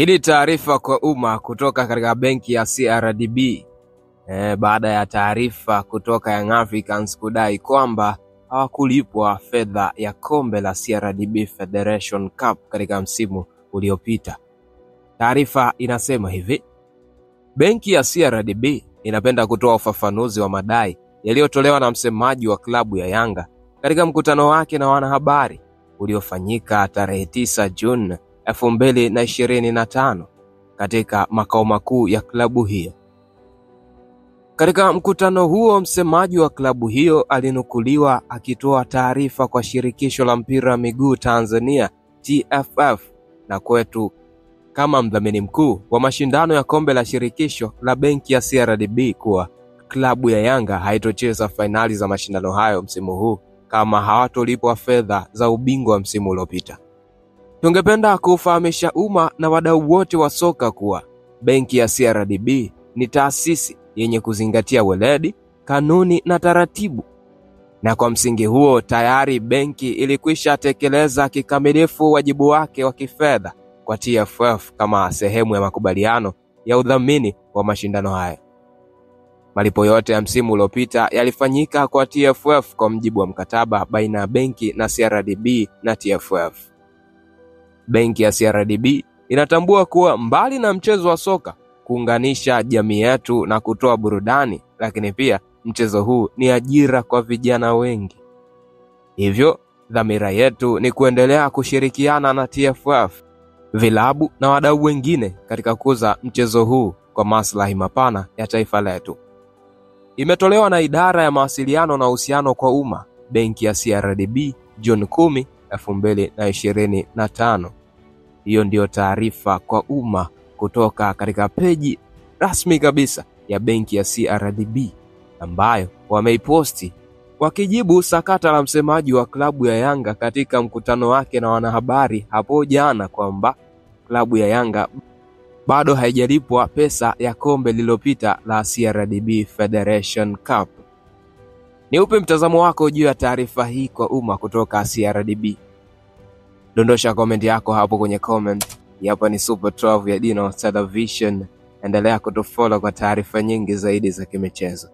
Hili taarifa kwa umma kutoka katika benki ya CRDB baada ya taarifa kutoka Young Africans kudai kwamba hawakulipwa fedha ya kombe la CRDB Federation Cup katika msimu uliopita. Taarifa inasema hivi: benki ya CRDB inapenda kutoa ufafanuzi wa madai yaliyotolewa na msemaji wa klabu ya Yanga katika mkutano wake na wanahabari uliofanyika tarehe 9 Juni 2025 katika makao makuu ya klabu hiyo. Katika mkutano huo, msemaji wa klabu hiyo alinukuliwa akitoa taarifa kwa shirikisho la mpira wa miguu Tanzania TFF na kwetu kama mdhamini mkuu wa mashindano ya kombe la shirikisho la benki ya CRDB kuwa klabu ya Yanga haitocheza fainali za mashindano hayo msimu huu kama hawatolipwa fedha za ubingwa msimu uliopita. Tungependa kufahamisha umma na wadau wote wa soka kuwa benki ya CRDB ni taasisi yenye kuzingatia weledi, kanuni na taratibu. Na kwa msingi huo tayari benki ilikwisha tekeleza kikamilifu wajibu wake wa kifedha kwa TFF kama sehemu ya makubaliano ya udhamini wa mashindano haya. Malipo yote ya msimu uliopita yalifanyika kwa TFF kwa mjibu wa mkataba baina ya benki na CRDB na TFF. Benki ya CRDB inatambua kuwa mbali na mchezo wa soka kuunganisha jamii yetu na kutoa burudani, lakini pia mchezo huu ni ajira kwa vijana wengi. Hivyo dhamira yetu ni kuendelea kushirikiana na TFF, vilabu na wadau wengine katika kukuza mchezo huu kwa maslahi mapana ya taifa letu. Imetolewa na idara ya mawasiliano na uhusiano kwa umma, benki ya CRDB, Juni 10, 2025. Hiyo ndio taarifa kwa umma kutoka katika peji rasmi kabisa ya benki ya CRDB ambayo wameiposti wakijibu sakata la msemaji wa klabu ya Yanga katika mkutano wake na wanahabari hapo jana kwamba klabu ya Yanga bado haijalipwa pesa ya kombe lililopita la CRDB Federation Cup. Ni upi mtazamo wako juu ya taarifa hii kwa umma kutoka CRDB? Dondosha comment yako hapo kwenye comment. Hapa ni Super 12 ya Dino Television. Endelea kutufollow kwa taarifa nyingi zaidi za kimichezo.